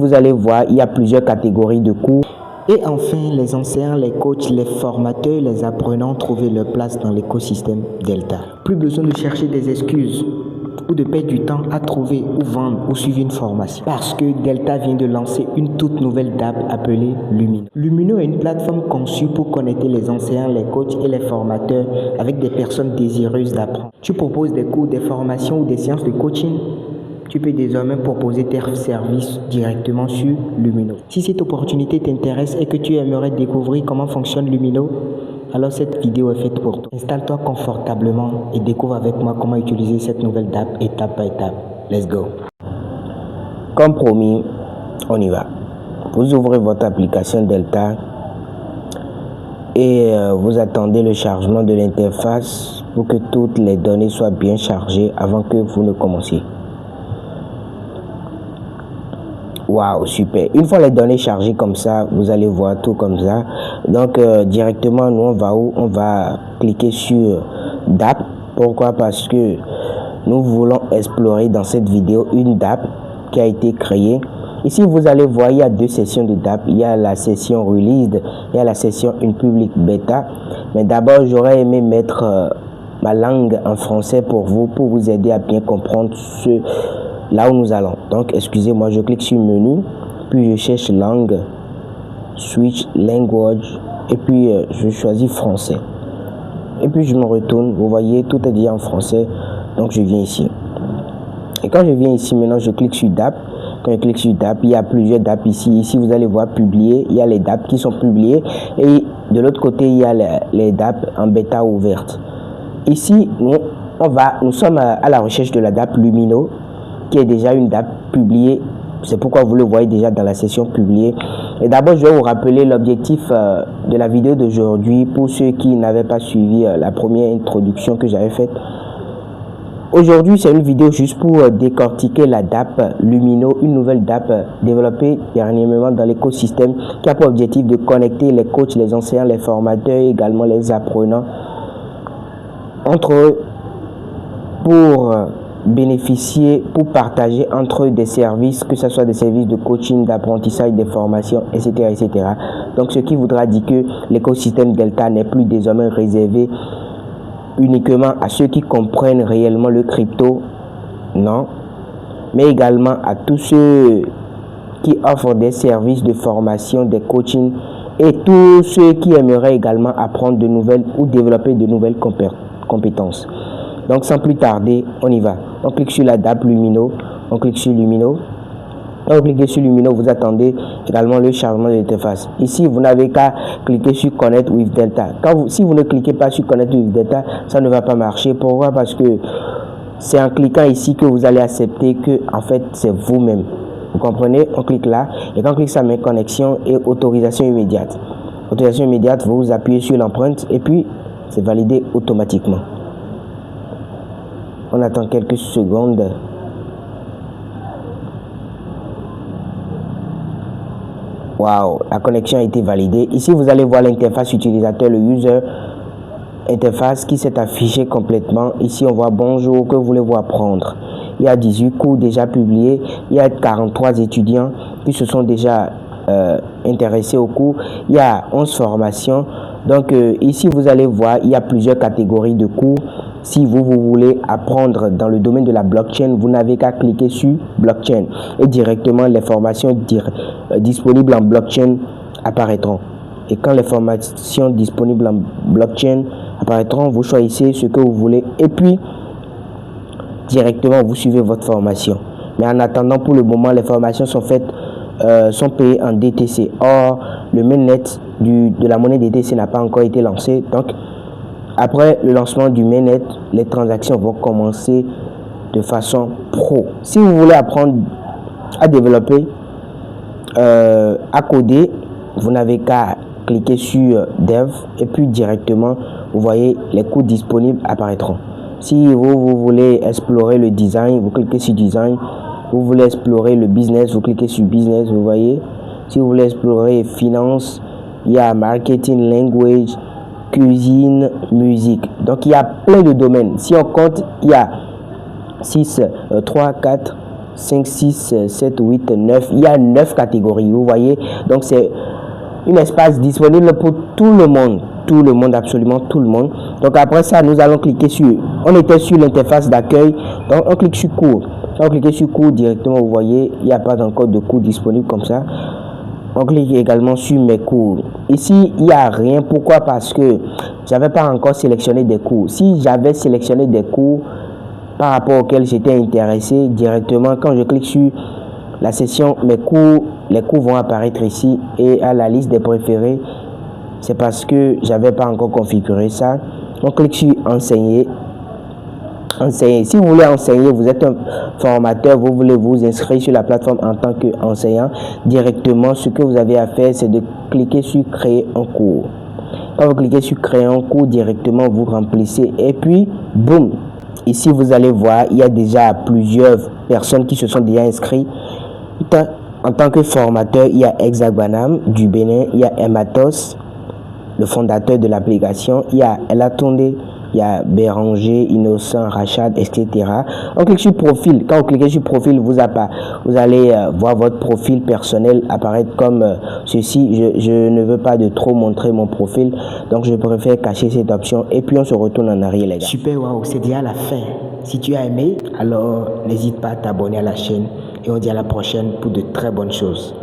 Vous allez voir, il y a plusieurs catégories de cours. Et enfin, les enseignants, les coachs, les formateurs, les apprenants ont trouvé leur place dans l'écosystème Delta. Plus besoin de chercher des excuses ou de perdre du temps à trouver ou vendre ou suivre une formation. Parce que Delta vient de lancer une toute nouvelle DApp appelée Lumino. Lumino est une plateforme conçue pour connecter les enseignants, les coachs et les formateurs avec des personnes désireuses d'apprendre. Tu proposes des cours, des formations ou des séances de coaching. Tu peux désormais proposer tes services directement sur Lumino. Si cette opportunité t'intéresse et que tu aimerais découvrir comment fonctionne Lumino, alors cette vidéo est faite pour toi. Installe-toi confortablement et découvre avec moi comment utiliser cette nouvelle DApp étape par étape. Let's go. Comme promis, on y va. Vous ouvrez votre application Delta et vous attendez le chargement de l'interface pour que toutes les données soient bien chargées avant que vous ne commenciez. Waouh, super. Une fois les données chargées comme ça, vous allez voir tout comme ça. Donc, directement, nous, on va où? On va cliquer sur DApp. Pourquoi? Parce que nous voulons explorer dans cette vidéo une DApp qui a été créée. Ici, vous allez voir, il y a deux sessions de DApp. Il y a la session released, il y a la session une public bêta. Mais d'abord, j'aurais aimé mettre ma langue en français pour vous aider à bien comprendre là où nous allons. Donc, excusez-moi, je clique sur menu, puis je cherche langue, switch language, et puis je choisis français. Et puis je me retourne, vous voyez, tout est dit en français, donc je viens ici. Et quand je viens ici, maintenant, je clique sur DApp. Quand je clique sur DApp, il y a plusieurs DApp ici. Ici, vous allez voir publier, il y a les DApp qui sont publiés, et de l'autre côté, il y a les DApp en bêta ouverte. Ici, nous sommes à la recherche de la DApp Lumino, qui est déjà une DApp publiée. C'est pourquoi vous le voyez déjà dans la session publiée. Et d'abord, je vais vous rappeler l'objectif de la vidéo d'aujourd'hui pour ceux qui n'avaient pas suivi la première introduction que j'avais faite. Aujourd'hui, c'est une vidéo juste pour décortiquer la DApp Lumino, une nouvelle DApp développée dernièrement dans l'écosystème qui a pour objectif de connecter les coachs, les enseignants, les formateurs et également les apprenants entre eux pour bénéficier, pour partager entre eux des services, que ce soit des services de coaching, d'apprentissage, des formations, etc., etc. Donc, ce qui voudra dire que l'écosystème Delta n'est plus désormais réservé uniquement à ceux qui comprennent réellement le crypto, non, mais également à tous ceux qui offrent des services de formation, des coachings et tous ceux qui aimeraient également apprendre de nouvelles ou développer de nouvelles compétences. Donc, sans plus tarder, on y va. On clique sur la DApp Lumino. On clique sur Lumino. Quand vous cliquez sur Lumino, vous attendez également le chargement de l'interface. Ici, vous n'avez qu'à cliquer sur Connect with Delta. Si vous ne cliquez pas sur Connect with Delta, ça ne va pas marcher. Pourquoi? Parce que c'est en cliquant ici que vous allez accepter que, en fait, c'est vous-même. Vous comprenez? On clique là. Et quand on clique, ça met connexion et autorisation immédiate. Autorisation immédiate, vous appuyez sur l'empreinte et puis c'est validé automatiquement. On attend quelques secondes. Waouh, la connexion a été validée. Ici, vous allez voir l'interface utilisateur, le user interface qui s'est affiché complètement. Ici, on voit bonjour, que voulez-vous apprendre? Il y a 18 cours déjà publiés. Il y a 43 étudiants qui se sont déjà intéressés au cours. Il y a 11 formations. Donc, ici, vous allez voir, il y a plusieurs catégories de cours. Si vous voulez apprendre dans le domaine de la blockchain, vous n'avez qu'à cliquer sur blockchain et directement les formations disponibles en blockchain apparaîtront. Et quand les formations disponibles en blockchain apparaîtront, vous choisissez ce que vous voulez et puis directement vous suivez votre formation. Mais en attendant, pour le moment, les formations sont payées en DTC. Or, le mainnet de la monnaie DTC n'a pas encore été lancé. Donc, après le lancement du mainnet, les transactions vont commencer de façon pro. Si vous voulez apprendre à développer, à coder, vous n'avez qu'à cliquer sur Dev et puis directement, vous voyez les cours disponibles apparaîtront. Si vous voulez explorer le design, vous cliquez sur Design. Vous voulez explorer le business, vous cliquez sur Business, vous voyez. Si vous voulez explorer finance, il y a Marketing, Language, cuisine, musique. Donc, il y a plein de domaines. Si on compte, il y a 3, 4, 5, 6, 7, 8, 9. Il y a 9 catégories, vous voyez. Donc, c'est un espace disponible pour tout le monde. Tout le monde, absolument tout le monde. Donc, après ça, nous allons cliquer sur... On était sur l'interface d'accueil. Donc, on clique sur cours. Quand on clique sur cours directement, vous voyez, il n'y a pas encore de cours disponible comme ça. On clique également sur mes cours. Ici, il n'y a rien. Pourquoi? Parce que j'avais pas encore sélectionné des cours. Si j'avais sélectionné des cours par rapport auxquels j'étais intéressé, directement, quand je clique sur la section mes cours, les cours vont apparaître ici et à la liste des préférés. C'est parce que j'avais pas encore configuré ça. On clique sur enseigner. Enseigner. Si vous voulez enseigner, vous êtes un formateur, vous voulez vous inscrire sur la plateforme en tant qu'enseignant, directement, ce que vous avez à faire, c'est de cliquer sur créer un cours. Quand vous cliquez sur créer un cours, directement, vous remplissez et puis, boum, ici, vous allez voir, il y a déjà plusieurs personnes qui se sont déjà inscrites. En tant que formateur, il y a Hexabanam du Bénin, il y a Ematos, le fondateur de l'application, il y a Elatonde, il y a Béranger, Innocent, Rachad, etc. On clique sur profil. Quand vous cliquez sur profil, vous allez voir votre profil personnel apparaître comme ceci. Je ne veux pas de trop montrer mon profil, donc je préfère cacher cette option. Et puis on se retourne en arrière, les gars. Super, waouh, c'est déjà la fin. Si tu as aimé, alors n'hésite pas à t'abonner à la chaîne. Et on dit à la prochaine pour de très bonnes choses.